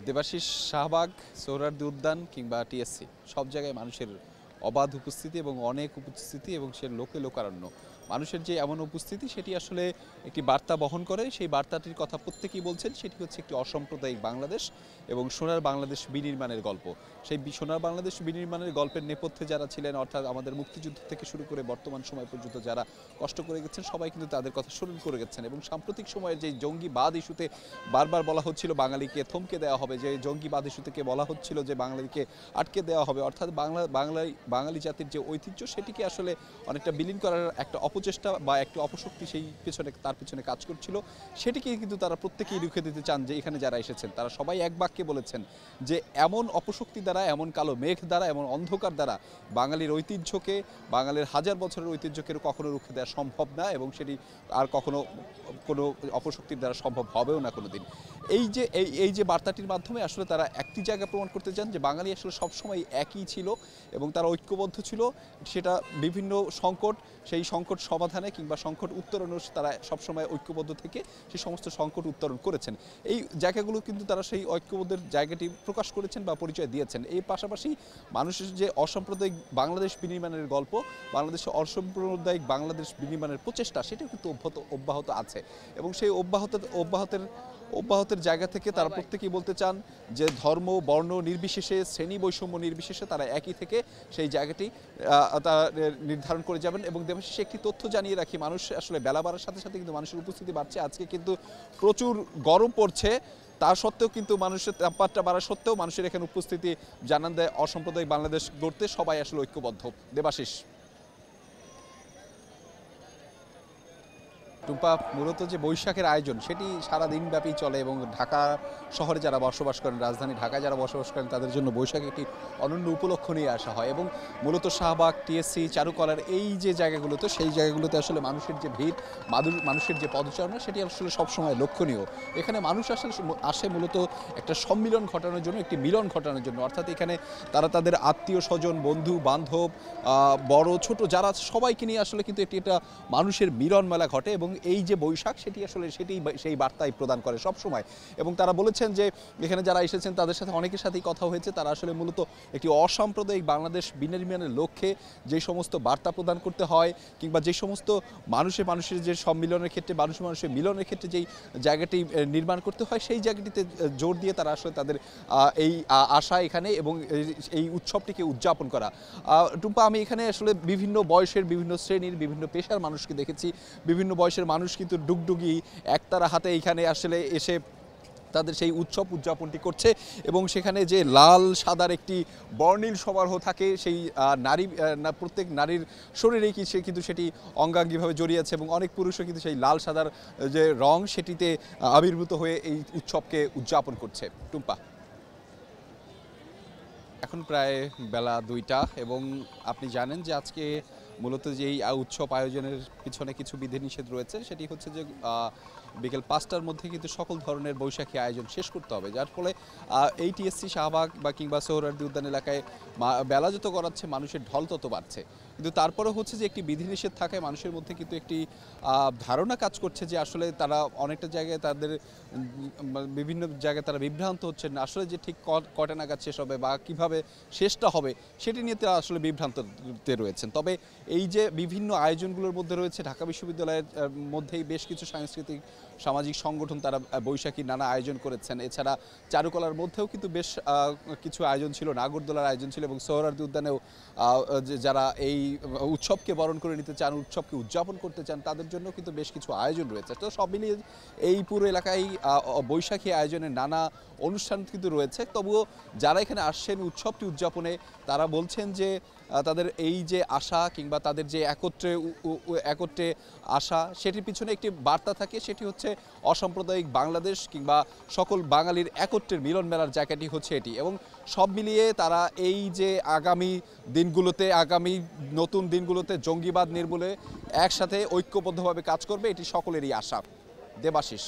দেবাশিস শাহবাগ, সোহরাওয়ার্দী উদ্যান কিংবা টিএসসি সব জায়গায় মানুষের অবাধ উপস্থিতি এবং অনেক উপস্থিতি এবং সে লোকে লোকারণ্য। মানুষের যে এমন উপস্থিতি সেটি আসলে একটি বার্তা বহন করে। সেই বার্তাটির কথা প্রত্যেকেই বলছেন, সেটি হচ্ছে একটি অসাম্প্রদায়িক বাংলাদেশ এবং সোনার বাংলাদেশ বিনির্মাণের গল্প। সেই সোনার বাংলাদেশ বিনির্মাণের গল্পের নেপথ্যে যারা ছিলেন, অর্থাৎ আমাদের মুক্তিযুদ্ধ থেকে শুরু করে বর্তমান সময় পর্যন্ত যারা কষ্ট করে গেছেন, সবাই কিন্তু তাদের কথা স্মরণ করে গেছেন। এবং সাম্প্রতিক সময়ের যে জঙ্গিবাদ ইস্যুতে বারবার বলা হচ্ছিল বাঙালিকে থমকে দেওয়া হবে, যে জঙ্গিবাদ ইস্যু থেকে বলা হচ্ছিল যে বাঙালিকে আটকে দেওয়া হবে, অর্থাৎ বাঙালি জাতির যে ঐতিহ্য সেটিকে আসলে অনেকটা বিলীন করার একটা অপচেষ্টা বা একটা অপশক্তি সেই তার পিছনে কাজ করছিল। সেটিকে কিন্তু তারা প্রত্যেকেই রুখে দিতে চান। যে এখানে যারা এসেছেন তারা সবাই এক বাক্যে বলেছেন যে এমন অপশক্তি দ্বারা, এমন কালো মেঘ দ্বারা, এমন অন্ধকার দ্বারা বাঙালির ঐতিহ্যকে, বাঙালির হাজার বছরের ঐতিহ্যকে কখনো রুখে দেওয়া সম্ভব না এবং সেটি আর কখনো কোনো অপশক্তির দ্বারা সম্ভব হবেও না কোনো দিন। এই যে বার্তাটির মাধ্যমে আসলে তারা একটি জায়গা প্রমাণ করতে চান যে বাঙালি আসলে সবসময় একই ছিল এবং তারা ঐক্যবদ্ধ ছিল। সেটা বিভিন্ন সংকট, সেই সংকট সমাধানে কিংবা সংকট উত্তরণেও তারা সবসময় ঐক্যবদ্ধ থেকে সেই সমস্ত সংকট উত্তরণ করেছেন। এই জায়গাগুলো কিন্তু তারা সেই ঐক্যবদ্ধের জায়গাটি প্রকাশ করেছেন বা পরিচয় দিয়েছেন। এর পাশাপাশি মানুষের যে অসাম্প্রদায়িক বাংলাদেশ বিনির্মাণের গল্প, বাংলাদেশের অসাম্প্রদায়িক বাংলাদেশ বিনির্মাণের প্রচেষ্টা, সেটাও কিন্তু অব্যাহত আছে এবং সেই অব্যাহতের জায়গা থেকে তারা প্রত্যেকেই বলতে চান যে ধর্ম বর্ণ নির্বিশেষে, শ্রেণী বৈষম্য নির্বিশেষে তারা একই থেকে সেই জায়গাটি তারা নির্ধারণ করে যাবেন। এবং দেবাশিসে একটি তথ্য জানিয়ে রাখি, মানুষ আসলে বেলা বাড়ার সাথে সাথে কিন্তু মানুষের উপস্থিতি বাড়ছে। আজকে কিন্তু প্রচুর গরম পড়ছে, তা সত্ত্বেও কিন্তু মানুষের তাপমাত্রা বাড়া সত্ত্বেও মানুষের এখানে উপস্থিতি জানান দেয় অসাম্প্রদায়িক বাংলাদেশ গড়তে সবাই আসলে ঐক্যবদ্ধ। দেবাশিস। টুম্পা, মূলত যে বৈশাখের আয়োজন সেটি সারা দিনব্যাপী চলে এবং ঢাকা শহরে যারা বসবাস করেন, রাজধানী ঢাকায় যারা বসবাস করেন, তাদের জন্য বৈশাখ একটি অনন্য উপলক্ষ নিয়ে আসা হয় এবং মূলত শাহবাগ, টিএসসি, চারুকলার এই যে জায়গাগুলোতে, সেই জায়গাগুলোতে আসলে মানুষের যে ভিড়, মানুষের যে পদচারণা, সেটি আসলে সবসময় লক্ষণীয়। এখানে মানুষ আসে মূলত একটা সম্মিলন ঘটানোর জন্য, একটি মিলন ঘটানোর জন্য, অর্থাৎ এখানে তারা তাদের আত্মীয় স্বজন, বন্ধু বান্ধব, বড় ছোট যারা সবাইকে নিয়ে আসলে কিন্তু একটা মানুষের মিলন মেলা ঘটে এবং এই যে বৈশাখ সেটি আসলে সেই বার্তাই প্রদান করে সব সময়। এবং তারা বলেছেন যে এখানে যারা এসেছেন তাদের সাথে অনেকের সাথেই কথা হয়েছে, তারা আসলে মূলত একটি অসাম্প্রদায়িক বাংলাদেশ বিনির্মাণের লক্ষ্যে যে সমস্ত বার্তা প্রদান করতে হয় কিংবা যে সমস্ত মানুষের যে সম্মিলনের ক্ষেত্রে, মানুষের মিলনের ক্ষেত্রে যেই জায়গাটি নির্মাণ করতে হয়, সেই জায়গাটিতে জোর দিয়ে তারা আসলে তাদের এই আশা এখানে এবং এই উৎসবটিকে উদযাপন করা। টুম্পা, আমি এখানে আসলে বিভিন্ন বয়সের, বিভিন্ন শ্রেণীর, বিভিন্ন পেশার মানুষকে দেখেছি। বিভিন্ন বয়সের মানুষ কিন্তু ডুগডুগি একতারা হাতে এখানে আসলে এসে তাদের সেই উৎসব উদযাপনটি করছে এবং সেখানে যে লাল সাদার একটি বর্ণিল সমারোহ থাকে, সেই প্রত্যেক নারীর শরীরেই কিন্তু সেটি অঙ্গাঙ্গিভাবে জড়িয়ে আছে এবং অনেক পুরুষও কিন্তু সেই লাল সাদার যে রং সেটিতে আবির্ভূত হয়ে এই উৎসবকে উদযাপন করছে। টুম্পা, এখন প্রায় বেলা 2টা এবং আপনি জানেন যে আজকে মূলত যে এই উৎসব আয়োজনের পিছনে কিছু বিধিনিষেধ রয়েছে। সেটি হচ্ছে যে বিকেল 5টার মধ্যে কিন্তু সকল ধরনের বৈশাখী আয়োজন শেষ করতে হবে, যার ফলে এই টিএসসি, শাহবাগ বা কিংবা সোহরাওয়ার্দী উদ্যান এলাকায় বেলা যত গড়াচ্ছে মানুষের ঢল তত বাড়ছে। কিন্তু তারপরে হচ্ছে যে একটি বিধিনিষেধ থাকায় মানুষের মধ্যে কিন্তু একটি ধারণা কাজ করছে যে আসলে তারা অনেকটা জায়গায় তাদের বিভিন্ন জায়গায় তারা বিভ্রান্ত হচ্ছেন, আসলে যে ঠিক কটা নাগাদ শেষ হবে বা কিভাবে শেষটা হবে সেটি নিয়ে তারা আসলে বিভ্রান্ততে রয়েছেন। তবে এই যে বিভিন্ন আয়োজনগুলোর মধ্যে রয়েছে, ঢাকা বিশ্ববিদ্যালয়ের মধ্যেই বেশ কিছু সাংস্কৃতিক সামাজিক সংগঠন তারা বৈশাখীর নানা আয়োজন করেছেন। এছাড়া চারুকলার মধ্যেও কিন্তু বেশ কিছু আয়োজন ছিল, নাগরদোলার আয়োজন ছিল এবং সোহরাওয়ার্দী উদ্যানেও যারা এই উৎসবকে বরণ করে নিতে চান, উৎসবকে উদযাপন করতে চান, তাদের জন্য কিন্তু বেশ কিছু আয়োজন রয়েছে। তো সব মিলিয়ে এই পুরো এলাকায় বৈশাখী আয়োজনের নানা অনুষ্ঠান কিন্তু রয়েছে। তবুও যারা এখানে আসছেন উৎসবটি উদযাপনে, তারা বলছেন যে তাদের এই যে আশা কিংবা তাদের যে একত্রে আশা, সেটির পিছনে একটি বার্তা থাকে, সেটি হচ্ছে অসাম্প্রদায়িক বাংলাদেশ কিংবা সকল বাঙালির একত্রের মিলন মেলার জায়গাটি হচ্ছে এটি। এবং সব মিলিয়ে তারা এই যে আগামী নতুন দিনগুলোতে জঙ্গিবাদ নির্মূলে একসাথে ঐক্যবদ্ধভাবে কাজ করবে, এটি সকলেরই আশা। দেবাশিস।